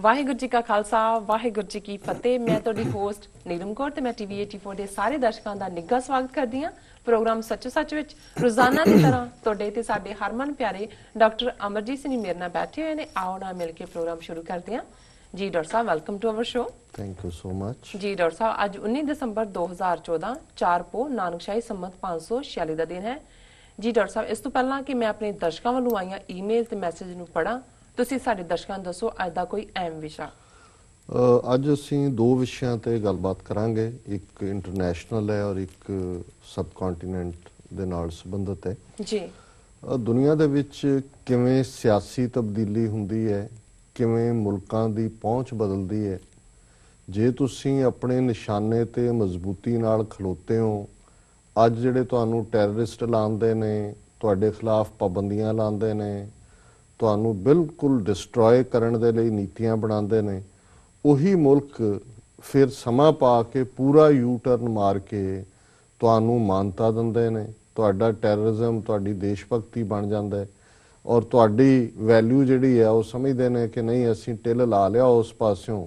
ਵਾਹਿਗੁਰੂ ਜੀ ਕਾ ਖਾਲਸਾ ਵਾਹਿਗੁਰੂ ਜੀ ਕੀ ਫਤਿਹ। ਮੈਂ ਤੁਹਾਡੀ ਹੋਸਟ ਨੀਲਮ ਕੌਰ ਤੇ ਮੈਂ ਟੀਵੀ 84 ਦੇ ਸਾਰੇ ਦਰਸ਼ਕਾਂ ਦਾ ਨਿੱਘਾ ਸਵਾਗਤ ਕਰਦੀ ਹਾਂ ਪ੍ਰੋਗਰਾਮ ਸੱਚੋ ਸੱਚ ਵਿੱਚ। ਰੋਜ਼ਾਨਾ ਦੀ ਤਰ੍ਹਾਂ ਤੁਹਾਡੇ ਤੇ ਸਾਡੇ ਹਰਮਨ ਪਿਆਰੇ ਡਾਕਟਰ ਅਮਰਜੀਤ ਸਿੰਘ ਮੇਰੇ ਨਾਲ ਬੈਠੇ ਹੋਏ ਨੇ। ਆਓ ਨਾਲ ਮਿਲ ਕੇ ਪ੍ਰੋਗਰਾਮ ਸ਼ੁਰੂ ਕਰਦੇ ਹਾਂ। ਜੀ doctor sahib, welcome to our show. Thank you so much. ਜੀ ਡਾਕਟਰ ਸਾਹਿਬ, ਅੱਜ 19 ਦਸੰਬਰ 2014 4 ਪੋ ਨਾਨਕਸ਼ਾਹੀ ਸੰਮਤ 546 ਦਾ ਦਿਨ ਹੈ। ਜੀ ਡਾਕਟਰ ਸਾਹਿਬ, ਇਸ ਤੋਂ ਪਹਿਲਾਂ ਕਿ ਮੈਂ ਆਪਣੇ ਦਰਸ਼ਕਾਂ ਵੱਲੋਂ ਆਈਆਂ ਈਮੇਲ ਤੇ ਮੈਸੇਜ ਨੂੰ ਪੜ੍ਹਾਂ, ਤੁਸੀਂ ਸਾਡੇ ਦਰਸ਼ਕਾਂ ਨੂੰ ਦੱਸੋ ਅੱਜ ਦਾ ਕੋਈ ਅਹਿਮ ਵਿਸ਼ਾ। ਅੱਜ ਅਸੀਂ ਦੋ ਵਿਸ਼ਿਆਂ ਤੇ ਗੱਲਬਾਤ ਕਰਾਂਗੇ। ਇੱਕ ਇੰਟਰਨੈਸ਼ਨਲ ਹੈ ਔਰ ਇੱਕ ਸਬ ਕੰਟੀਨੈਂਟ ਦੇ ਨਾਲ ਸੰਬੰਧਿਤ ਹੈ। ਜੀ ਦੁਨੀਆ ਦੇ ਵਿੱਚ ਕਿਵੇਂ ਸਿਆਸੀ ਤਬਦੀਲੀ ਹੁੰਦੀ ਹੈ, ਕਿਵੇਂ ਮੁਲਕਾਂ ਦੀ ਪਹੁੰਚ ਬਦਲਦੀ ਹੈ। ਜੇ ਤੁਸੀਂ ਆਪਣੇ ਨਿਸ਼ਾਨੇ ਤੇ ਮਜ਼ਬੂਤੀ ਨਾਲ ਖਲੋਤੇ ਹੋ, ਅੱਜ ਜਿਹੜੇ ਤੁਹਾਨੂੰ ਟੈਰਰਿਸਟ ਲਾਉਂਦੇ ਨੇ, ਤੁਹਾਡੇ ਖਿਲਾਫ ਪਾਬੰਦੀਆਂ ਲਾਉਂਦੇ ਨੇ, ਤੁਹਾਨੂੰ ਬਿਲਕੁਲ ਡਿਸਟਰੋਏ ਕਰਨ ਦੇ ਲਈ ਨੀਤੀਆਂ ਬਣਾਉਂਦੇ ਨੇ, ਉਹੀ ਮੁਲਕ ਫਿਰ ਸਮਾਂ ਪਾ ਕੇ ਪੂਰਾ ਯੂ ਟਰਨ ਮਾਰ ਕੇ ਤੁਹਾਨੂੰ ਮਾਨਤਾ ਦਿੰਦੇ ਨੇ। ਤੁਹਾਡਾ ਟੈਰਰਿਜ਼ਮ ਤੁਹਾਡੀ ਦੇਸ਼ ਭਗਤੀ ਬਣ ਜਾਂਦਾ ਹੈ ਔਰ ਤੁਹਾਡੀ ਵੈਲਿਊ ਜਿਹੜੀ ਹੈ ਉਹ ਸਮਝਦੇ ਨੇ ਕਿ ਨਹੀਂ, ਅਸੀਂ ਟਿੱਲ ਲਾ ਲਿਆ ਉਸ ਪਾਸਿਓਂ,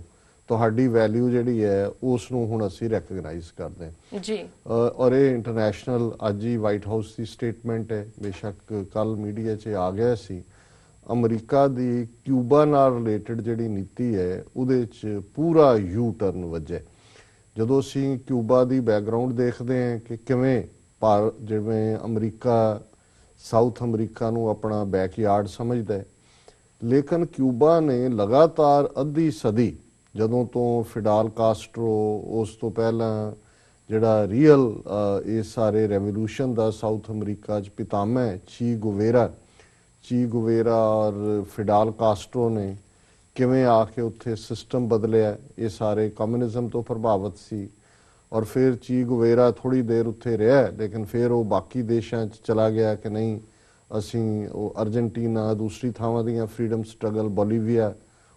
ਤੁਹਾਡੀ ਵੈਲਿਊ ਜਿਹੜੀ ਹੈ ਉਸ ਨੂੰ ਹੁਣ ਅਸੀਂ ਰੈਕਗਨਾਈਜ਼ ਕਰਦੇ ਹਾਂ ਜੀ। ਔਰ ਇਹ ਇੰਟਰਨੈਸ਼ਨਲ ਅੱਜ ਹੀ ਵਾਈਟ ਹਾਊਸ ਦੀ ਸਟੇਟਮੈਂਟ ਹੈ। ਬੇਸ਼ੱਕ ਕੱਲ ਮੀਡੀਆ 'ਚ ਆ ਗਿਆ ਸੀ। ਅਮਰੀਕਾ ਦੀ ਕਿਊਬਾ ਨਾਲ ਰਿਲੇਟਡ ਜਿਹੜੀ ਨੀਤੀ ਹੈ ਉਹਦੇ 'ਚ ਪੂਰਾ ਯੂ ਟਰਨ ਵੱਜਿਆ। ਜਦੋਂ ਅਸੀਂ ਕਿਊਬਾ ਦੀ ਬੈਕਗਰਾਊਂਡ ਦੇਖਦੇ ਹਾਂ ਕਿ ਕਿਵੇਂ ਜਿਵੇਂ ਅਮਰੀਕਾ ਸਾਊਥ ਅਮਰੀਕਾ ਨੂੰ ਆਪਣਾ ਬੈਕਯਾਰਡ ਸਮਝਦਾ ਹੈ, ਲੇਕਿਨ ਕਿਊਬਾ ਨੇ ਲਗਾਤਾਰ ਅੱਧੀ ਸਦੀ, ਜਦੋਂ ਤੋਂ ਫਿਡਾਲ ਕਾਸਟਰੋ, ਉਸ ਤੋਂ ਪਹਿਲਾਂ ਜਿਹੜਾ ਰੀਅਲ ਇਸ ਸਾਰੇ ਰੈਵੋਲੂਸ਼ਨ ਦਾ ਸਾਊਥ ਅਮਰੀਕਾ 'ਚ ਪਿਤਾਮਹ ਚੀ ਗੁਵੇਰਾ ਔਰ ਫਿਡਾਲ ਕਾਸਟਰੋ ਨੇ ਕਿਵੇਂ ਆ ਕੇ ਉੱਥੇ ਸਿਸਟਮ ਬਦਲਿਆ। ਇਹ ਸਾਰੇ ਕਮਿਊਨਿਜ਼ਮ ਤੋਂ ਪ੍ਰਭਾਵਿਤ ਸੀ ਔਰ ਫਿਰ ਚੀ ਗੁਵੇਰਾ ਥੋੜ੍ਹੀ ਦੇਰ ਉੱਥੇ ਰਿਹਾ, ਲੇਕਿਨ ਫਿਰ ਉਹ ਬਾਕੀ ਦੇਸ਼ਾਂ 'ਚ ਚਲਾ ਗਿਆ ਕਿ ਨਹੀਂ, ਅਸੀਂ ਉਹ ਅਰਜਨਟੀਨਾ, ਦੂਸਰੀ ਥਾਵਾਂ ਦੀਆਂ ਫਰੀडम ਸਟਰਗਲ, ਬੋਲੀਵੀਆ,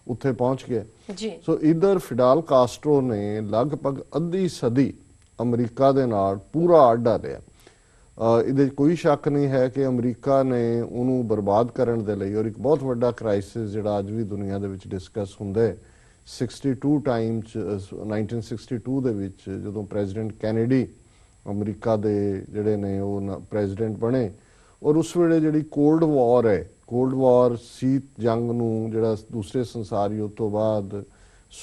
ਉੱਥੇ ਪਹੁੰਚ ਗਏ ਜੀ। ਸੋ ਇੱਧਰ ਫਿਡਾਲ ਕਾਸਟਰੋ ਨੇ ਲਗਭਗ ਅੱਧੀ ਸਦੀ ਅਮਰੀਕਾ ਦੇ ਨਾਲ ਪੂਰਾ ਆਡਾ ਰਿਹਾ। ਇਹਦੇ ਕੋਈ ਸ਼ੱਕ ਨਹੀਂ ਹੈ ਕਿ ਅਮਰੀਕਾ ਨੇ ਉਹਨੂੰ ਬਰਬਾਦ ਕਰਨ ਦੇ ਲਈ, ਔਰ ਇੱਕ ਬਹੁਤ ਵੱਡਾ ਕ੍ਰਾਈਸਿਸ ਜਿਹੜਾ ਅੱਜ ਵੀ ਦੁਨੀਆ ਦੇ ਵਿੱਚ ਡਿਸਕਸ ਹੁੰਦਾ ਹੈ, 62 ਟਾਈਮ 'ਚ 1962 ਦੇ ਵਿੱਚ ਜਦੋਂ ਪ੍ਰੈਜ਼ੀਡੈਂਟ ਕੈਨੇਡੀ ਅਮਰੀਕਾ ਦੇ ਜਿਹੜੇ ਨੇ ਉਹ ਪ੍ਰੈਜ਼ੀਡੈਂਟ ਬਣੇ, ਔਰ ਉਸ ਵੇਲੇ ਜਿਹੜੀ ਕੋਲਡ ਵਾਰ ਹੈ, ਕੋਲਡ ਵਾਰ ਸ਼ੀਤ ਜੰਗ ਨੂੰ ਜਿਹੜਾ ਦੂਸਰੇ ਸੰਸਾਰ ਯੁੱਧ ਤੋਂ ਬਾਅਦ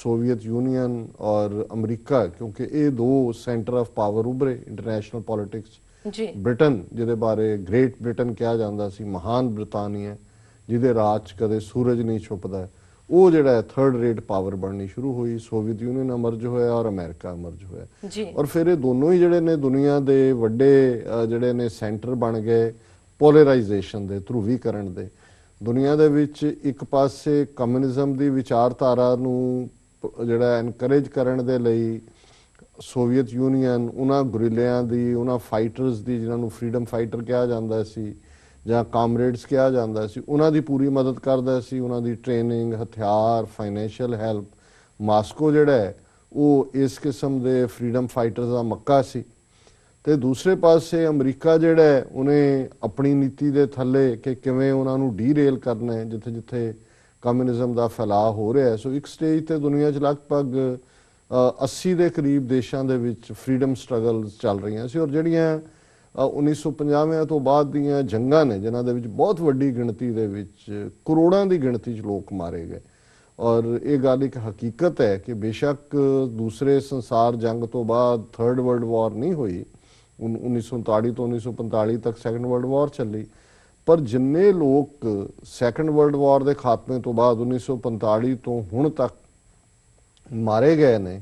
ਸੋਵੀਅਤ ਯੂਨੀਅਨ ਔਰ ਅਮਰੀਕਾ, ਕਿਉਂਕਿ ਇਹ ਦੋ ਸੈਂਟਰ ਆਫ ਪਾਵਰ ਉੱਭਰੇ ਇੰਟਰਨੈਸ਼ਨਲ ਪੋਲਿਟਿਕਸ। ਜੀ। ਬ੍ਰਿਟਨ, ਜਿਹਦੇ ਬਾਰੇ ਗ੍ਰੇਟ ਬ੍ਰਿਟਨ ਕਿਹਾ ਜਾਂਦਾ ਸੀ, ਮਹਾਨ ਬ੍ਰਿਤਾਨੀਆ, ਜਿਹਦੇ ਰਾਜ 'ਚ ਕਦੇ ਸੂਰਜ ਨਹੀਂ ਛੁਪਦਾ, ਉਹ ਜਿਹੜਾ ਥਰਡ ਰੇਟ ਪਾਵਰ ਬਣਨੀ ਸ਼ੁਰੂ ਹੋਈ। ਸੋਵੀਅਤ ਯੂਨੀਅਨ ਅਮਰਜ ਹੋਇਆ ਔਰ ਅਮਰੀਕਾ ਅਮਰਜ ਹੋਇਆ ਜੀ। ਔਰ ਫਿਰ ਇਹ ਦੋਨੋਂ ਹੀ ਜਿਹੜੇ ਨੇ ਦੁਨੀਆ ਦੇ ਵੱਡੇ ਜਿਹੜੇ ਨੇ ਸੈਂਟਰ ਬਣ ਗਏ ਪੋਲਰਾਈਜੇਸ਼ਨ ਦੇ, ਧਰੁਵੀਕਰਨ ਦੇ। ਦੁਨੀਆ ਦੇ ਵਿੱਚ ਇੱਕ ਪਾਸੇ ਕਮਿਊਨਿਜ਼ਮ ਦੀ ਵਿਚਾਰਧਾਰਾ ਨੂੰ ਜਿਹੜਾ ਐਨਕਰੇਜ ਕਰਨ ਦੇ ਲਈ ਸੋਵੀਅਤ ਯੂਨੀਅਨ ਉਹਨਾਂ ਗੁਰੀਲਿਆਂ ਦੀ, ਉਹਨਾਂ ਫਾਈਟਰਸ ਦੀ, ਜਿਨ੍ਹਾਂ ਨੂੰ ਫਰੀडम ਫਾਈਟਰ ਕਿਹਾ ਜਾਂਦਾ ਸੀ ਜਾਂ ਕਾਮਰੇਡਸ ਕਿਹਾ ਜਾਂਦਾ ਸੀ, ਉਹਨਾਂ ਦੀ ਪੂਰੀ ਮਦਦ ਕਰਦਾ ਸੀ। ਉਹਨਾਂ ਦੀ ਟ੍ਰੇਨਿੰਗ, ਹਥਿਆਰ, ਫਾਈਨੈਂਸ਼ੀਅਲ ਹੈਲਪ। ਮਾਸਕੋ ਜਿਹੜਾ ਹੈ ਉਹ ਇਸ ਕਿਸਮ ਦੇ ਫਰੀडम ਫਾਈਟਰਸ ਦਾ ਮੱਕਾ ਸੀ। ਤੇ ਦੂਸਰੇ ਪਾਸੇ ਅਮਰੀਕਾ ਜਿਹੜਾ ਹੈ ਉਹਨੇ ਆਪਣੀ ਨੀਤੀ ਦੇ ਥੱਲੇ ਕਿ ਕਿਵੇਂ ਉਹਨਾਂ ਨੂੰ ਡੀਰੇਲ ਕਰਨਾ ਹੈ ਜਿੱਥੇ ਜਿੱਥੇ ਕਮਿਊਨਿਜ਼ਮ ਦਾ ਫੈਲਾਅ ਹੋ ਰਿਹਾ। ਸੋ ਇੱਕ ਸਟੇਜ ਤੇ ਦੁਨੀਆ 'ਚ ਲਗਭਗ 80 ਦੇ ਕਰੀਬ ਦੇਸ਼ਾਂ ਦੇ ਵਿੱਚ ਫਰੀडम ਸਟਰਗਲਸ ਚੱਲ ਰਹੀਆਂ ਸੀ। ਔਰ ਜਿਹੜੀਆਂ 1950 ਤੋਂ ਬਾਅਦ ਦੀਆਂ ਜੰਗਾਂ ਨੇ, ਜਿਨ੍ਹਾਂ ਦੇ ਵਿੱਚ ਬਹੁਤ ਵੱਡੀ ਗਿਣਤੀ ਦੇ ਵਿੱਚ ਕਰੋੜਾਂ ਦੀ ਗਿਣਤੀ 'ਚ ਲੋਕ ਮਾਰੇ ਗਏ। ਔਰ ਇਹ ਗੱਲ ਇੱਕ ਹਕੀਕਤ ਹੈ ਕਿ ਬੇਸ਼ੱਕ ਦੂਸਰੇ ਸੰਸਾਰ ਜੰਗ ਤੋਂ ਬਾਅਦ ਥਰਡ ਵਰਲਡ ਵਾਰ ਨਹੀਂ ਹੋਈ, 1939 ਤੋਂ 1945 ਤੱਕ ਸੈਕੰਡ ਵਰਲਡ ਵਾਰ ਚੱਲੀ, ਪਰ ਜਿੰਨੇ ਲੋਕ ਸੈਕੰਡ ਵਰਲਡ ਵਾਰ ਦੇ ਖਾਤਮੇ ਤੋਂ ਬਾਅਦ 1945 ਤੋਂ ਹੁਣ ਤੱਕ ਮਾਰੇ ਗਏ ਨੇ,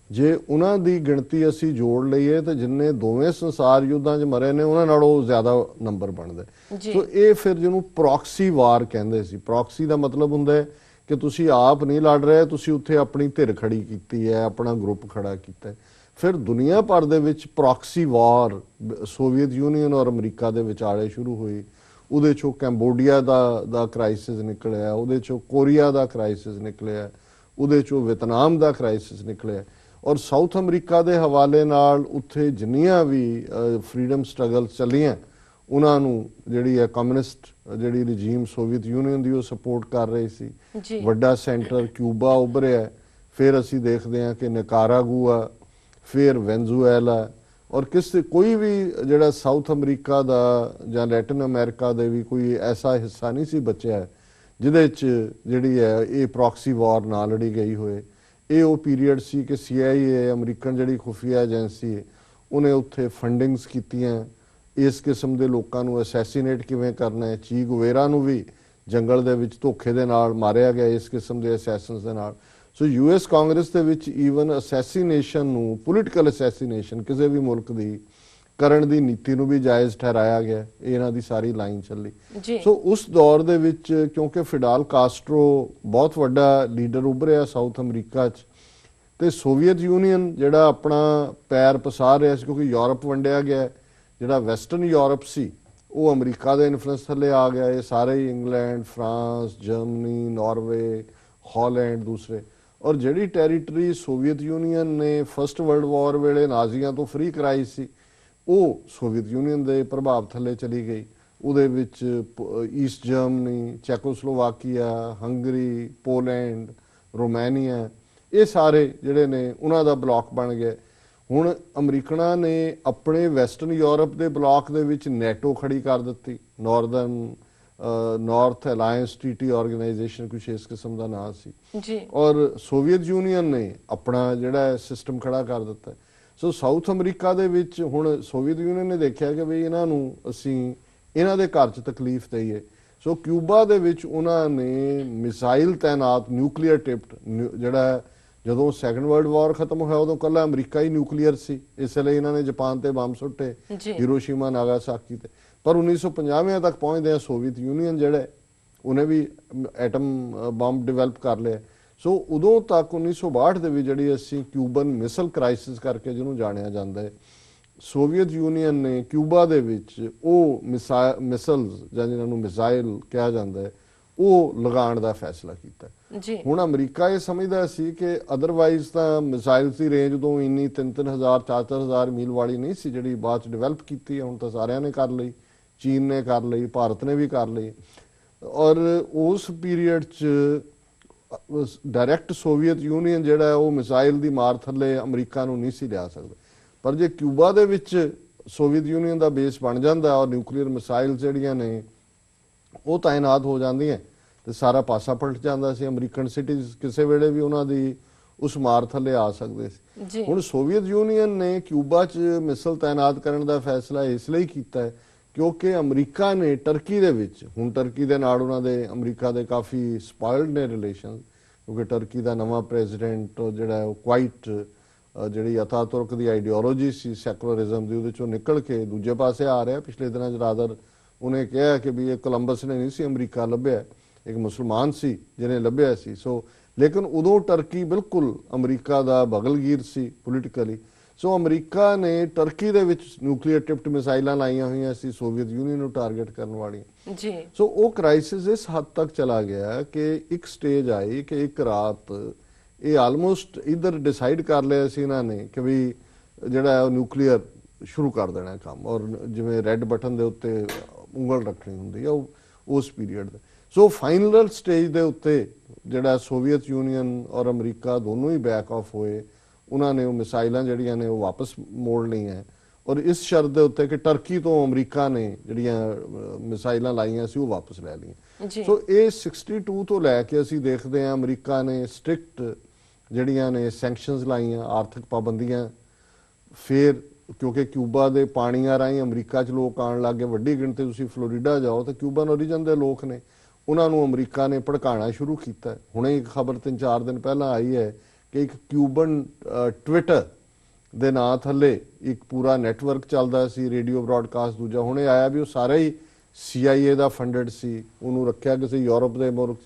ਜੇ ਉਹਨਾਂ ਦੀ ਗਿਣਤੀ ਅਸੀਂ ਜੋੜ ਲਈਏ ਤਾਂ ਜਿੰਨੇ ਦੋਵੇਂ ਸੰਸਾਰ ਯੁੱਧਾਂ 'ਚ ਮਰੇ ਨੇ ਉਹਨਾਂ ਨਾਲੋਂ ਜ਼ਿਆਦਾ ਨੰਬਰ ਬਣਦਾ। ਸੋ ਇਹ ਫਿਰ ਜਿਹਨੂੰ ਪ੍ਰੋਕਸੀ ਵਾਰ ਕਹਿੰਦੇ ਸੀ। ਪ੍ਰੋਕਸੀ ਦਾ ਮਤਲਬ ਹੁੰਦਾ ਹੈ ਕਿ ਤੁਸੀਂ ਆਪ ਨਹੀਂ ਲੜ ਰਹੇ, ਤੁਸੀਂ ਉੱਥੇ ਆਪਣੀ ਧਿਰ ਖੜੀ ਕੀਤੀ ਹੈ, ਆਪਣਾ ਗਰੁੱਪ ਖੜਾ ਕੀਤਾ ਹੈ। ਫਿਰ ਦੁਨੀਆ ਭਰ ਦੇ ਵਿੱਚ ਪ੍ਰੋਕਸੀ ਵਾਰ ਸੋਵੀਅਤ ਯੂਨੀਅਨ ਔਰ ਅਮਰੀਕਾ ਦੇ ਵਿਚਾਲੇ ਸ਼ੁਰੂ ਹੋਈ। ਉਹਦੇ 'ਚੋਂ ਕੰਬੋਡੀਆ ਦਾ ਕ੍ਰਾਈਸਿਸ ਨਿਕਲਿਆ, ਉਹਦੇ 'ਚੋਂ ਕੋਰੀਆ ਦਾ ਕ੍ਰਾਈਸਿਸ ਨਿਕਲਿਆ, ਉਹਦੇ 'ਚੋਂ ਵੀਅਤਨਾਮ ਦਾ ਕ੍ਰਾਈਸਿਸ ਨਿਕਲਿਆ। ਔਰ ਸਾਊਥ ਅਮਰੀਕਾ ਦੇ ਹਵਾਲੇ ਨਾਲ ਉੱਥੇ ਜਿੰਨੀਆਂ ਵੀ ਫਰੀडम ਸਟਰਗਲ ਚੱਲੀਆਂ ਉਹਨਾਂ ਨੂੰ ਜਿਹੜੀ ਹੈ ਕਮਿਊਨਿਸਟ ਜਿਹੜੀ ਰਜੀਮ ਸੋਵੀਅਤ ਯੂਨੀਅਨ ਦੀ ਉਹ ਸਪੋਰਟ ਕਰ ਰਹੀ ਸੀ। ਜੀ ਵੱਡਾ ਸੈਂਟਰ ਕਿਊਬਾ ਉੱਭਰਿਆ, ਫਿਰ ਅਸੀਂ ਦੇਖਦੇ ਹਾਂ ਕਿ ਨਿਕਾਰਾਗੂਆ, ਫਿਰ ਵੈਨਜ਼ੂਏਲਾ, ਔਰ ਕੋਈ ਵੀ ਜਿਹੜਾ ਸਾਊਥ ਅਮਰੀਕਾ ਦਾ ਜਾਂ ਲੈਟਿਨ ਅਮਰੀਕਾ ਦੇ ਵੀ ਕੋਈ ਐਸਾ ਹਿੱਸਾ ਨਹੀਂ ਸੀ ਬਚਿਆ ਜਿਹਦੇ 'ਚ ਜਿਹੜੀ ਹੈ ਇਹ ਪ੍ਰੋਕਸੀ ਵਾਰ ਨਾ ਲੜੀ ਗਈ ਹੋਏ। ਇਹ ਉਹ ਪੀਰੀਅਡ ਸੀ ਕਿ CIA ਅਮਰੀਕਨ ਜਿਹੜੀ ਖੁਫੀਆ ਏਜੰਸੀ ਹੈ ਉਹਨੇ ਉੱਥੇ ਫੰਡਿੰਗਸ ਕੀਤੀਆਂ, ਇਸ ਕਿਸਮ ਦੇ ਲੋਕਾਂ ਨੂੰ ਅਸੈਸੀਨੇਟ ਕਿਵੇਂ ਕਰਨਾ ਹੈ। ਚੀ ਗੁਵੇਰਾ ਨੂੰ ਵੀ ਜੰਗਲ ਦੇ ਵਿੱਚ ਧੋਖੇ ਦੇ ਨਾਲ ਮਾਰਿਆ ਗਿਆ ਇਸ ਕਿਸਮ ਦੇ ਅਸੈਸਨਸ ਦੇ ਨਾਲ। ਸੋ US ਕਾਂਗਰਸ ਦੇ ਵਿੱਚ ਈਵਨ ਅਸੈਸੀਨੇਸ਼ਨ ਨੂੰ, ਪੋਲੀਟੀਕਲ ਅਸੈਸੀਨੇਸ਼ਨ ਕਿਸੇ ਵੀ ਮੁਲਕ ਦੀ ਕਰਨ ਦੀ ਨੀਤੀ ਨੂੰ ਵੀ ਜਾਇਜ਼ ਠਹਿਰਾਇਆ ਗਿਆ। ਇਹ ਇਹਨਾਂ ਦੀ ਸਾਰੀ ਲਾਈਨ ਚੱਲੀ। ਸੋ ਉਸ ਦੌਰ ਦੇ ਵਿੱਚ ਕਿਉਂਕਿ ਫਿਡਾਲ ਕਾਸਟਰੋ ਬਹੁਤ ਵੱਡਾ ਲੀਡਰ ਉੱਭਰਿਆ ਸਾਊਥ ਅਮਰੀਕਾ 'ਚ, ਤੇ ਸੋਵੀਅਤ ਯੂਨੀਅਨ ਜਿਹੜਾ ਆਪਣਾ ਪੈਰ ਪਸਾਰ ਰਿਹਾ ਸੀ ਕਿਉਂਕਿ ਯੂਰਪ ਵੰਡਿਆ ਗਿਆ, ਜਿਹੜਾ ਵੈਸਟਰਨ ਯੂਰਪ ਸੀ ਉਹ ਅਮਰੀਕਾ ਦੇ ਇਨਫਲੂਐਂਸ ਥੱਲੇ ਆ ਗਿਆ। ਇਹ ਸਾਰੇ ਹੀ England, France, Germany, Norway, Holland ਦੂਸਰੇ, ਔਰ ਜਿਹੜੀ ਟੈਰੀਟਰੀ ਸੋਵੀਅਤ ਯੂਨੀਅਨ ਨੇ ਫਸਟ ਵਰਲਡ ਵਾਰ ਵੇਲੇ ਨਾਜ਼ੀਆਂ ਤੋਂ ਫ੍ਰੀ ਕਰਾਈ ਸੀ ਉਹ ਸੋਵੀਅਤ ਯੂਨੀਅਨ ਦੇ ਪ੍ਰਭਾਵ ਥੱਲੇ ਚਲੀ ਗਈ। ਉਹਦੇ ਵਿੱਚ East Germany, Czechoslovakia, Hungary, Poland, Romania, ਇਹ ਸਾਰੇ ਜਿਹੜੇ ਨੇ ਉਹਨਾਂ ਦਾ ਬਲਾਕ ਬਣ ਗਏ। ਹੁਣ ਅਮਰੀਕਨਾਂ ਨੇ ਆਪਣੇ ਵੈਸਟਰਨ ਯੂਰਪ ਦੇ ਬਲਾਕ ਦੇ ਵਿੱਚ ਨੈਟੋ ਖੜੀ ਕਰ ਦਿੱਤੀ, ਨਾਰਥ ਅਲਾਇੰਸ ਟ੍ਰੀਟੀ ਆਰਗੇਨਾਈਜੇਸ਼ਨ, ਕੁਛ ਇਸ ਕਿਸਮ ਦਾ ਨਾਂ ਸੀ ਜੀ। ਔਰ ਸੋਵੀਅਤ ਯੂਨੀਅਨ ਨੇ ਆਪਣਾ ਜਿਹੜਾ ਸਿਸਟਮ ਖੜਾ ਕਰ ਦਿੱਤਾ। ਸੋ ਸਾਊਥ ਅਮਰੀਕਾ ਦੇ ਵਿੱਚ ਹੁਣ ਸੋਵੀਅਤ ਯੂਨੀਅਨ ਨੇ ਦੇਖਿਆ ਕਿ ਵੀ ਇਹਨਾਂ ਨੂੰ ਅਸੀਂ ਇਹਨਾਂ ਦੇ ਘਰ 'ਚ ਤਕਲੀਫ ਦਈਏ। ਸੋ ਕਿਊਬਾ ਦੇ ਵਿੱਚ ਉਹਨਾਂ ਨੇ ਮਿਸਾਈਲ ਤੈਨਾਤ, ਨਿਊਕਲੀਅਰ ਟਿਪਡ, ਜਿਹੜਾ ਜਦੋਂ ਸੈਕੰਡ ਵਰਲਡ ਵਾਰ ਖਤਮ ਹੋਇਆ ਉਦੋਂ ਕੱਲਾ ਅਮਰੀਕਾ ਹੀ ਨਿਊਕਲੀਅਰ ਸੀ, ਇਸ ਲਈ ਇਹਨਾਂ ਨੇ ਜਾਪਾਨ ਤੇ ਬੰਬ ਸੁੱਟੇ, ਹੀਰੋਸ਼ੀਮਾ, ਨਾਗਾਸਾਕੀ ਤੇ। ਪਰ 1950 ਤੱਕ ਪਹੁੰਚਦੇ ਸੋਵੀਅਤ ਯੂਨੀਅਨ ਜਿਹੜਾ ਉਹਨੇ ਵੀ ਐਟਮ ਬੰਬ ਡਿਵੈਲਪ ਕਰ ਲਿਆ। ਸੋ ਉਦੋਂ ਤੱਕ 1962 ਦੇ ਵਿੱਚ ਜਿਹੜੀ ਅਸੀਂ ਕਿਊਬਨ ਮਿਸਲ ਕ੍ਰਾਈਸਿਸ ਕਰਕੇ ਜਿਹਨੂੰ ਜਾਣਿਆ ਜਾਂਦਾ ਹੈ, ਸੋਵੀਅਤ ਯੂਨੀਅਨ ਨੇ ਕਿਊਬਾ ਦੇ ਵਿੱਚ ਉਹ ਮਿਸਲਸ ਜਾਂ ਜਿਹਨਾਂ ਨੂੰ ਮਿਸਾਈਲ ਕਿਹਾ ਜਾਂਦਾ ਹੈ ਉਹ ਲਗਾਉਣ ਦਾ ਫੈਸਲਾ ਕੀਤਾ ਜੀ। ਹੁਣ ਅਮਰੀਕਾ ਇਹ ਸਮਝਦਾ ਸੀ ਕਿ ਅਦਰਵਾਈਜ਼ ਤਾਂ ਮਿਸਾਈਲ ਦੀ ਰੇਂਜ ਉਦੋਂ ਇੰਨੀ 3-3000 4-4000 ਮੀਲ ਵਾਲੀ ਨਹੀਂ ਸੀ ਜਿਹੜੀ ਬਾਅਦ ਚ ਡਿਵੈਲਪ ਕੀਤੀ ਹੈ। ਹੁਣ ਤਾਂ ਸਾਰਿਆਂ ਨੇ ਕਰ ਲਈ, ਚੀਨ ਨੇ ਕਰ ਲਈ, ਭਾਰਤ ਨੇ ਵੀ ਕਰ ਲਈ। ਔਰ ਉਸ ਪੀਰੀਅਡ 'ਚ ਡਾਇਰੈਕਟ ਸੋਵੀਅਤ ਯੂਨੀਅਨ ਜਿਹੜਾ ਉਹ ਮਿਸਾਈਲ ਦੀ ਮਾਰ ਥੱਲੇ ਅਮਰੀਕਾ ਨੂੰ ਨਹੀਂ ਸੀ ਲਿਆ ਸਕਦਾ। ਪਰ ਜੇ ਕਿਊਬਾ ਦੇ ਵਿੱਚ ਸੋਵੀਅਤ ਯੂਨੀਅਨ ਦਾ ਬੇਸ ਬਣ ਜਾਂਦਾ ਔਰ ਨਿਊਕਲੀਅਰ ਮਿਸਾਈਲ ਜਿਹੜੀਆਂ ਨੇ ਉਹ ਤਾਇਨਾਤ ਹੋ ਜਾਂਦੀਆਂ ਤੇ ਸਾਰਾ ਪਾਸਾ ਪਲਟ ਜਾਂਦਾ ਸੀ। ਅਮਰੀਕਨ ਸਿਟੀਜ਼ ਕਿਸੇ ਵੇਲੇ ਵੀ ਉਹਨਾਂ ਦੀ ਉਸ ਮਾਰ ਥੱਲੇ ਆ ਸਕਦੇ ਸੀ। ਹੁਣ ਸੋਵੀਅਤ ਯੂਨੀਅਨ ਨੇ ਕਿਊਬਾ 'ਚ ਮਿਸਲ ਤਾਇਨਾਤ ਕਰਨ ਦਾ ਫੈਸਲਾ ਇਸ ਲਈ ਕੀਤਾ ਹੈ ਕਿਉਂਕਿ ਅਮਰੀਕਾ ਨੇ ਟਰਕੀ ਦੇ ਵਿੱਚ, ਹੁਣ ਟਰਕੀ ਦੇ ਨਾਲ ਉਹਨਾਂ ਦੇ ਅਮਰੀਕਾ ਦੇ ਕਾਫੀ ਸਪਾਇਲਡ ਨੇ ਰਿਲੇਸ਼ਨ, ਕਿਉਂਕਿ ਟਰਕੀ ਦਾ ਨਵਾਂ ਪ੍ਰੈਜ਼ੀਡੈਂਟ ਜਿਹੜਾ ਉਹ ਕੁਆਇਟ ਜਿਹੜੀ ਅਤਾਤੁਰਕ ਦੀ ਆਈਡੀਓਲੋਜੀ ਸੀ ਸੈਕੂਲਰਿਜ਼ਮ ਦੀ ਉਹਦੇ ਚੋਂ ਨਿਕਲ ਕੇ ਦੂਜੇ ਪਾਸੇ ਆ ਰਿਹਾ। ਪਿਛਲੇ ਦਿਨਾਂ 'ਚ ਰਾਦਰ ਉਹਨੇ ਕਿਹਾ ਕਿ ਵੀ ਇਹ ਕੋਲੰਬਸ ਨੇ ਨਹੀਂ ਸੀ ਅਮਰੀਕਾ ਲੱਭਿਆ, ਇੱਕ ਮੁਸਲਮਾਨ ਸੀ ਜਿਹਨੇ ਲੱਭਿਆ ਸੀ। ਸੋ ਲੇਕਿਨ ਉਦੋਂ ਟਰਕੀ ਬਿਲਕੁਲ ਅਮਰੀਕਾ ਦਾ ਬਗਲਗੀਰ ਸੀ ਪੋਲੀਟੀਕਲੀ। ਸੋ ਅਮਰੀਕਾ ਨੇ ਟਰਕੀ ਦੇ ਵਿੱਚ ਨਿਊਕਲੀਅਰ ਟਿਪਡ ਮਿਸਾਈਲਾਂ ਲਾਈਆਂ ਹੋਈਆਂ ਸੀ ਸੋਵੀਅਤ ਯੂਨੀਅਨ ਨੂੰ ਟਾਰਗੇਟ ਕਰਨ ਵਾਲੀਆਂ ਜੀ। ਸੋ ਉਹ ਕ੍ਰਾਈਸਿਸ ਇਸ ਹੱਦ ਤੱਕ ਚਲਾ ਗਿਆ ਕਿ ਇੱਕ ਸਟੇਜ ਆਈ ਕਿ ਇੱਕ ਰਾਤ ਇਹ ਆਲਮੋਸਟ ਇਧਰ ਡਿਸਾਈਡ ਕਰ ਲਿਆ ਸੀ ਇਹਨਾਂ ਨੇ ਕਿ ਵੀ ਜਿਹੜਾ ਉਹ ਨਿਊਕਲੀਅਰ ਸ਼ੁਰੂ ਕਰ ਦੇਣਾ ਕੰਮ, ਔਰ ਜਿਵੇਂ ਰੈੱਡ ਬਟਨ ਦੇ ਉੱਤੇ ਉਂਗਲ ਰੱਖਣੀ ਹੁੰਦੀ ਆ ਉਸ ਪੀਰੀਅਡ ਦੇ। ਸੋ ਫਾਈਨਲ ਸਟੇਜ ਦੇ ਉੱਤੇ ਜਿਹੜਾ ਸੋਵੀਅਤ ਯੂਨੀਅਨ ਔਰ ਅਮਰੀਕਾ ਦੋਨੋਂ ਹੀ ਬੈਕ ਆਫ ਹੋਏ। ਉਹਨਾਂ ਨੇ ਉਹ ਮਿਸਾਈਲਾਂ ਜਿਹੜੀਆਂ ਨੇ ਉਹ ਵਾਪਸ ਮੋੜ ਲਈਆਂ ਔਰ ਇਸ ਸ਼ਰਤ ਦੇ ਉੱਤੇ ਕਿ ਟਰਕੀ ਤੋਂ ਅਮਰੀਕਾ ਨੇ ਜਿਹੜੀਆਂ ਮਿਸਾਈਲਾਂ ਲਾਈਆਂ ਸੀ ਉਹ ਵਾਪਸ ਲੈ ਲਈਆਂ। ਸੋ ਇਹ 62 ਤੋਂ ਲੈ ਕੇ ਅਸੀਂ ਦੇਖਦੇ ਹਾਂ ਅਮਰੀਕਾ ਨੇ ਸਟ੍ਰਿਕਟ ਜਿਹੜੀਆਂ ਨੇ ਸੈਂਕਸ਼ਨਸ ਲਾਈਆਂ, ਆਰਥਿਕ ਪਾਬੰਦੀਆਂ। ਫਿਰ ਕਿਉਂਕਿ ਕਿਊਬਾ ਦੇ ਪਾਣੀਆਂ ਰਾਹੀਂ ਅਮਰੀਕਾ 'ਚ ਲੋਕ ਆਉਣ ਲੱਗ ਗਏ, ਵੱਡੀ ਗਿਣਤੀ ਤੁਸੀਂ ਫਲੋਰੀਡਾ ਜਾਓ ਤਾਂ ਕਿਊਬਨ ਓਰੀਜਨ ਦੇ ਲੋਕ ਨੇ, ਉਹਨਾਂ ਨੂੰ ਅਮਰੀਕਾ ਨੇ ਭੜਕਾਉਣਾ ਸ਼ੁਰੂ ਕੀਤਾ। ਹੁਣੇ ਇੱਕ ਖਬਰ 3-4 ਦਿਨ ਪਹਿਲਾਂ ਆਈ ਹੈ ਕਿ ਇੱਕ ਕਿਊਬਨ ਟਵਿੱਟਰ ਦੇ ਨਾਂ ਥੱਲੇ ਇੱਕ ਪੂਰਾ ਨੈਟਵਰਕ ਚੱਲਦਾ ਸੀ, ਰੇਡੀਓ ਬ੍ਰਾਡਕਾਸਟ। ਦੂਜਾ ਹੁਣੇ ਆਇਆ ਵੀ ਉਹ ਸਾਰਾ ਹੀ CIA ਦਾ ਫੰਡਡ ਸੀ, ਉਹਨੂੰ ਰੱਖਿਆ ਕਿਸੇ ਯੂਰਪ ਦੇ ਮੁਲਕ,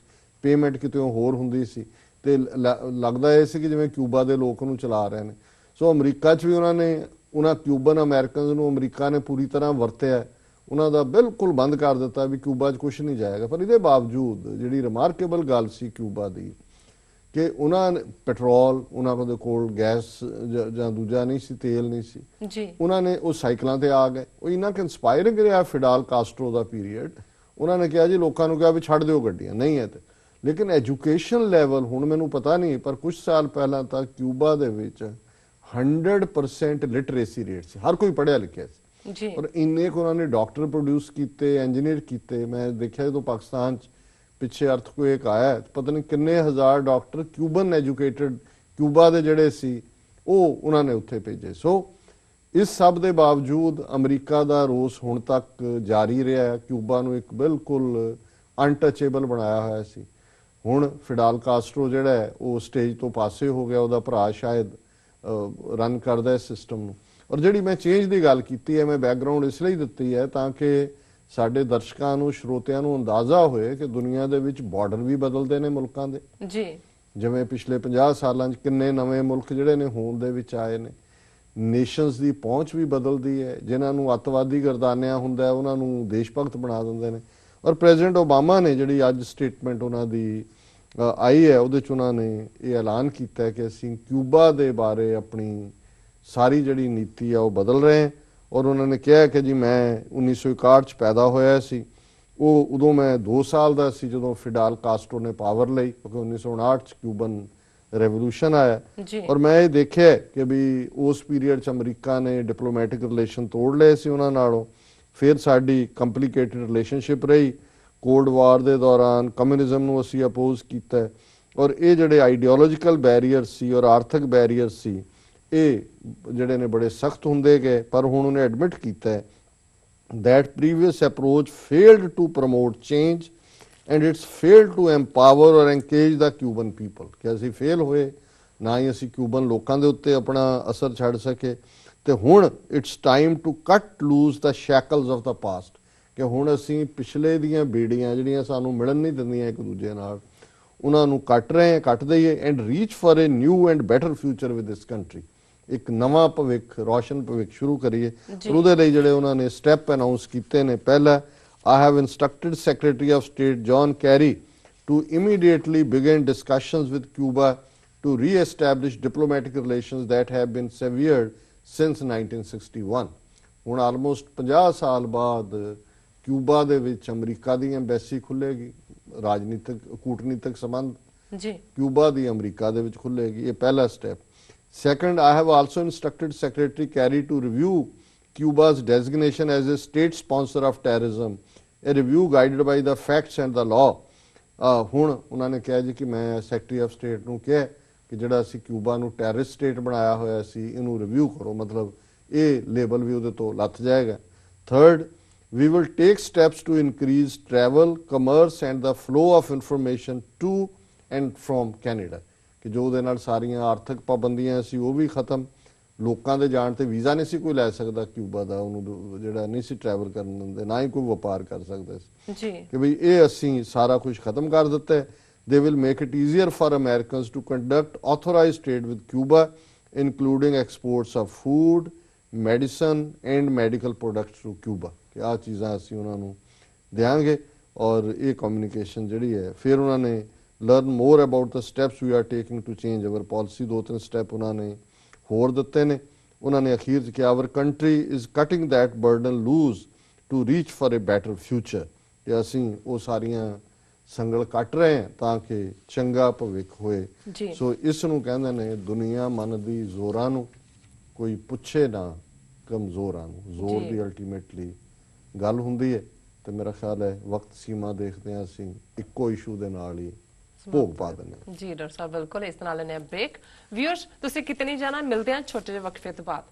ਪੇਮੈਂਟ ਕਿਤੇ ਹੋਰ ਹੁੰਦੀ ਸੀ ਤੇ ਲੱਗਦਾ ਇਹ ਸੀ ਕਿ ਜਿਵੇਂ ਕਿਊਬਾ ਦੇ ਲੋਕ ਉਹਨੂੰ ਚਲਾ ਰਹੇ ਨੇ। ਸੋ ਅਮਰੀਕਾ 'ਚ ਵੀ ਉਹਨਾਂ ਕਿਊਬਨ ਅਮਰੀਕਨਸ ਨੂੰ ਅਮਰੀਕਾ ਨੇ ਪੂਰੀ ਤਰ੍ਹਾਂ ਵਰਤਿਆ, ਉਹਨਾਂ ਦਾ ਬਿਲਕੁਲ ਬੰਦ ਕਰ ਦਿੱਤਾ ਵੀ ਕਿਊਬਾ 'ਚ ਕੁਛ ਨਹੀਂ ਜਾਏਗਾ। ਪਰ ਇਹਦੇ ਬਾਵਜੂਦ ਜਿਹੜੀ ਰਿਮਾਰਕੇਬਲ ਗੱਲ ਸੀ ਕਿਊਬਾ ਦੀ ਕਿ ਉਹਨਾਂ ਨੇ ਪੈਟਰੋਲ, ਉਹਨਾਂ ਕੋਲ ਗੈਸ ਜਾਂ ਦੂਜਾ ਨਹੀਂ ਸੀ, ਤੇਲ ਨਹੀਂ ਸੀ ਜੀ, ਉਹਨਾਂ ਨੇ ਉਹ ਸਾਈਕਲਾਂ ਤੇ ਆ ਗਏ। ਉਹ ਇੰਨਾ ਕਿ ਇੰਸਪਾਇਰਿੰਗ ਰਿਹਾ ਫਿਡਾਲ ਕਾਸਟਰੋ ਦਾ ਪੀਰੀਅਡ। ਉਹਨਾਂ ਨੇ ਕਿਹਾ ਜੀ, ਲੋਕਾਂ ਨੂੰ ਕਿਹਾ ਵੀ ਛੱਡ ਦਿਓ ਗੱਡੀਆਂ, ਨਹੀਂ ਹੈ ਤੇ। ਲੇਕਿਨ ਐਜੂਕੇਸ਼ਨ ਲੈਵਲ ਹੁਣ ਮੈਨੂੰ ਪਤਾ ਨਹੀਂ, ਪਰ ਕੁਝ ਸਾਲ ਪਹਿਲਾਂ ਤਾਂ ਕਿਊਬਾ ਦੇ ਵਿੱਚ 100% ਲਿਟਰੇਸੀ ਰੇਟ ਸੀ, ਹਰ ਕੋਈ ਪੜ੍ਹਿਆ ਲਿਖਿਆ ਸੀ। ਜੀ, ਔਰ ਇੰਨੇ ਕੁ ਉਹਨਾਂ ਨੇ ਡਾਕਟਰ ਪ੍ਰੋਡਿਊਸ ਕੀਤੇ, ਇੰਜੀਨੀਅਰ ਕੀਤੇ। ਮੈਂ ਦੇਖਿਆ ਜਦੋਂ ਪਾਕਿਸਤਾਨ 'ਚ ਪਿੱਛੇ ਅਰਥਕੁਏਕ ਆਇਆ, ਪਤਾ ਨਹੀਂ ਕਿੰਨੇ ਹਜ਼ਾਰ ਡਾਕਟਰ ਕਿਊਬਨ ਐਜੂਕੇਟਡ ਕਿਊਬਾ ਦੇ ਜਿਹੜੇ ਸੀ ਉਹ ਉਹਨਾਂ ਨੇ ਉੱਥੇ ਭੇਜੇ। ਸੋ ਇਸ ਸਭ ਦੇ ਬਾਵਜੂਦ ਅਮਰੀਕਾ ਦਾ ਰੋਸ ਹੁਣ ਤੱਕ ਜਾਰੀ ਰਿਹਾ ਹੈ। ਕਿਊਬਾ ਨੂੰ ਇੱਕ ਬਿਲਕੁਲ ਅਨਟਚੇਬਲ ਬਣਾਇਆ ਹੋਇਆ ਸੀ। ਹੁਣ ਫਿਡਾਲ ਕਾਸਟਰੋ ਜਿਹੜਾ ਹੈ ਉਹ ਸਟੇਜ ਤੋਂ ਪਾਸੇ ਹੋ ਗਿਆ, ਉਹਦਾ ਭਰਾ ਸ਼ਾਇਦ ਰਨ ਕਰਦਾ ਇਸ ਸਿਸਟਮ ਨੂੰ। ਔਰ ਜਿਹੜੀ ਮੈਂ ਚੇਂਜ ਦੀ ਗੱਲ ਕੀਤੀ ਹੈ, ਮੈਂ ਬੈਕਗ੍ਰਾਉਂਡ ਇਸ ਲਈ ਦਿੱਤੀ ਹੈ ਤਾਂ ਕਿ ਸਾਡੇ ਦਰਸ਼ਕਾਂ ਨੂੰ, ਸਰੋਤਿਆਂ ਨੂੰ ਅੰਦਾਜ਼ਾ ਹੋਏ ਕਿ ਦੁਨੀਆ ਦੇ ਵਿੱਚ ਬਾਰਡਰ ਵੀ ਬਦਲਦੇ ਨੇ ਮੁਲਕਾਂ ਦੇ। ਜੀ, ਜਿਵੇਂ ਪਿਛਲੇ 50 ਸਾਲਾਂ 'ਚ ਕਿੰਨੇ ਨਵੇਂ ਮੁਲਕ ਜਿਹੜੇ ਨੇ ਹੋਂਦ ਦੇ ਵਿੱਚ ਆਏ ਨੇ। ਨੇਸ਼ਨਸ ਦੀ ਪਹੁੰਚ ਵੀ ਬਦਲਦੀ ਹੈ। ਜਿਨ੍ਹਾਂ ਨੂੰ ਅੱਤਵਾਦੀ ਗਰਦਾਨਿਆ ਹੁੰਦਾ ਹੈ ਉਹਨਾਂ ਨੂੰ ਦੇਸ਼ ਭਗਤ ਬਣਾ ਦਿੰਦੇ ਨੇ। ਔਰ ਪ੍ਰੈਜ਼ੀਡੈਂਟ ਓਬਾਮਾ ਨੇ ਜਿਹੜੀ ਅੱਜ ਸਟੇਟਮੈਂਟ ਉਹਨਾਂ ਦੀ ਆਈ ਹੈ, ਉਹਦੇ 'ਚ ਉਹਨਾਂ ਨੇ ਇਹ ਐਲਾਨ ਕੀਤਾ ਹੈ ਕਿ ਅਸੀਂ ਕਿਊਬਾ ਦੇ ਬਾਰੇ ਆਪਣੀ ਸਾਰੀ ਜਿਹੜੀ ਨੀਤੀ ਆ ਉਹ ਬਦਲ ਰਹੇ ਹਾਂ। ਔਰ ਉਹਨਾਂ ਨੇ ਕਿਹਾ ਕਿ ਜੀ, ਮੈਂ 1961 'ਚ ਪੈਦਾ ਹੋਇਆ ਸੀ, ਉਦੋਂ ਮੈਂ 2 ਸਾਲ ਦਾ ਸੀ ਜਦੋਂ ਫਿਡਾਲ ਕਾਸਟਰੋ ਨੇ ਪਾਵਰ ਲਈ, ਕਿਉਂਕਿ 1959 'ਚ ਕਿਊਬਨ ਰੈਵੋਲੂਸ਼ਨ ਆਇਆ। ਔਰ ਮੈਂ ਇਹ ਦੇਖਿਆ ਕਿ ਵੀ ਉਸ ਪੀਰੀਅਡ 'ਚ ਅਮਰੀਕਾ ਨੇ ਡਿਪਲੋਮੈਟਿਕ ਰਿਲੇਸ਼ਨ ਤੋੜ ਲਏ ਸੀ ਉਹਨਾਂ ਨਾਲੋਂ। ਫਿਰ ਸਾਡੀ ਕੰਪਲੀਕੇਟਡ ਰਿਲੇਸ਼ਨਸ਼ਿਪ ਰਹੀ। ਕੋਲਡ ਵਾਰ ਦੇ ਦੌਰਾਨ ਕਮਿਊਨਿਜ਼ਮ ਨੂੰ ਅਸੀਂ ਅਪੋਜ਼ ਕੀਤਾ। ਔਰ ਇਹ ਜਿਹੜੇ ਆਈਡੀਓਲੋਜੀਕਲ ਬੈਰੀਅਰ ਸੀ ਔਰ ਆਰਥਿਕ ਬੈਰੀਅਰ ਸੀ, ਇਹ ਜਿਹੜੇ ਨੇ ਬੜੇ ਸਖਤ ਹੁੰਦੇ ਗਏ। ਪਰ ਹੁਣ ਉਹਨੇ ਐਡਮਿਟ ਕੀਤਾ ਹੈ that previous approach failed to promote change and it's failed to empower or engage the Cuban people। ਕਿ ਅਸੀਂ ਫੇਲ ਹੋਏ, ਨਾ ਹੀ ਅਸੀਂ ਕਿਊਬਨ ਲੋਕਾਂ ਦੇ ਉੱਤੇ ਆਪਣਾ ਅਸਰ ਛੱਡ ਸਕੇ। ਤੇ ਹੁਣ it's time to cut loose the shackles of the past, ਕਿ ਹੁਣ ਅਸੀਂ ਪਿਛਲੇ ਦੀਆਂ ਬੇੜੀਆਂ ਜਿਹੜੀਆਂ ਸਾਨੂੰ ਮਿਲਣ ਨਹੀਂ ਦਿੰਦੀਆਂ ਇੱਕ ਦੂਜੇ ਨਾਲ, ਉਹਨਾਂ ਨੂੰ ਕੱਟ ਰਹੇ ਹਾਂ, ਕੱਟ ਦਈਏ। And reach for A new and better future with this country. ਇੱਕ ਨਵਾਂ ਭਵਿੱਖ, ਰੋਸ਼ਨ ਭਵਿੱਖ ਸ਼ੁਰੂ ਕਰੀਏ। ਉਹਦੇ ਲਈ ਜਿਹੜੇ ਉਹਨਾਂ ਨੇ ਸਟੈਪ ਅਨਾਉਂਸ ਕੀਤੇ ਨੇ, ਪਹਿਲਾ, I have instructed secretary of state John Kerry to immediately begin discussions with Cuba to re-establish diplomatic relations that have been severed since 1961। ਹੁਣ ਆਲਮੋਸਟ 50 ਸਾਲ ਬਾਅਦ ਕਿਊਬਾ ਦੇ ਵਿੱਚ ਅਮਰੀਕਾ ਦੀ ਐਮਬੈਸੀ ਖੁੱਲੇਗੀ। ਰਾਜਨੀਤਿਕ, ਕੂਟਨੀਤਿਕ ਸੰਬੰਧ ਜੀ, ਕਿਊਬਾ ਦੀ ਅਮਰੀਕਾ ਦੇ ਵਿੱਚ ਖੁੱਲੇਗੀ। ਇਹ ਪਹਿਲਾ step. Second, I have also instructed Secretary Kerry to review Cuba's designation as a state sponsor of terrorism, a review guided by the facts and the law। ਹੁਣ ਉਹਨਾਂ ਨੇ ਕਿਹਾ ਜੀ ਕਿ ਮੈਂ ਸੈਕਟਰੀ ਆਫ ਸਟੇਟ ਨੂੰ ਕਿਹਾ ਕਿ ਜਿਹੜਾ ਅਸੀਂ ਕਿਊਬਾ ਨੂੰ ਟੈਰਰਿਸਟ ਸਟੇਟ ਬਣਾਇਆ ਹੋਇਆ ਸੀ, ਇਹਨੂੰ ਰਿਵਿਊ ਕਰੋ। ਮਤਲਬ ਇਹ ਲੇਬਲ ਵੀ ਉਹਦੇ ਤੋਂ ਲੱਥ ਜਾਏਗਾ। Third, we will take steps to increase travel, commerce and the flow of information to and from Canada। ਕਿ ਜੋ ਉਹਦੇ ਨਾਲ ਸਾਰੀਆਂ ਆਰਥਿਕ ਪਾਬੰਦੀਆਂ ਸੀ ਉਹ ਵੀ ਖਤਮ। ਲੋਕਾਂ ਦੇ ਜਾਣ ਤੇ ਵੀਜ਼ਾ ਨਹੀਂ ਸੀ ਕੋਈ ਲੈ ਸਕਦਾ ਕਿਊਬਾ ਦਾ, ਉਹਨੂੰ ਜਿਹੜਾ ਨਹੀਂ ਸੀ ਟਰੈਵਲ ਕਰਨ ਦਿੰਦੇ, ਨਾ ਹੀ ਕੋਈ ਵਪਾਰ ਕਰ ਸਕਦਾ ਸੀ। ਜੀ, ਕਿ ਬਈ ਇਹ ਅਸੀਂ ਸਾਰਾ ਕੁਝ ਖਤਮ ਕਰ ਦਿੱਤਾ ਹੈ। They will make it easier for Americans to conduct authorized trade with Cuba, including exports of food, medicine and medical products to Cuba. ਕਿ ਆਹ ਚੀਜ਼ਾਂ ਅਸੀਂ ਉਹਨਾਂ ਨੂੰ ਦਿਆਂਗੇ। ਔਰ ਇਹ ਕਮਿਊਨੀਕੇਸ਼ਨ ਜਿਹੜੀ ਹੈ, ਫਿਰ ਉਹਨਾਂ ਨੇ learn more about the steps we are taking to change our policy। 2-3 step ਉਹਨਾਂ ਨੇ ਹੋਰ ਦਿੱਤੇ ਨੇ। ਉਹਨਾਂ ਨੇ ਅਖੀਰ 'ਚ ਕਿਹਾ our country is cutting that burden loose to reach for a better future। ਕਿ ਅਸੀਂ ਉਹ ਸਾਰੀਆਂ ਸੰਗਲ ਕੱਟ ਰਹੇ ਹਾਂ ਤਾਂ ਕਿ ਚੰਗਾ ਭਵਿੱਖ ਹੋਏ। ਸੋ ਇਸ ਨੂੰ ਕਹਿੰਦੇ ਨੇ ਦੁਨੀਆ ਮੰਨਦੀ ਜ਼ੋਰਾਂ ਨੂੰ, ਕੋਈ ਪੁੱਛੇ ਨਾ ਕਮਜ਼ੋਰਾਂ ਨੂੰ। ਜ਼ੋਰ ਦੀ ਅਲਟੀਮੇਟਲੀ ਗੱਲ ਹੁੰਦੀ ਹੈ। ਤੇ ਮੇਰਾ ਖਿਆਲ ਹੈ ਵਕਤ ਸੀਮਾ ਦੇਖਦੇ ਹਾਂ ਅਸੀਂ ਇੱਕੋ ਇਸ਼ੂ ਦੇ ਨਾਲ ਹੀ ਭੋਗ ਪਾ ਦਿੰਦੇ। ਜੀ ਡਾਕਟਰ ਸਾਹਿਬ, ਬਿਲਕੁਲ। ਇਸ ਨਾਲ ਲੈਣੇ ਬ੍ਰੇਕ। ਵਿਊਅਰਸ, ਤੁਸੀਂ ਕਿਤੇ ਨਹੀਂ ਜਾਣਾ, ਮਿਲਦੇ ਹਾਂ ਛੋਟੇ ਜਿਹੇ ਵਕਫੇ ਤੋਂ ਬਾਅਦ।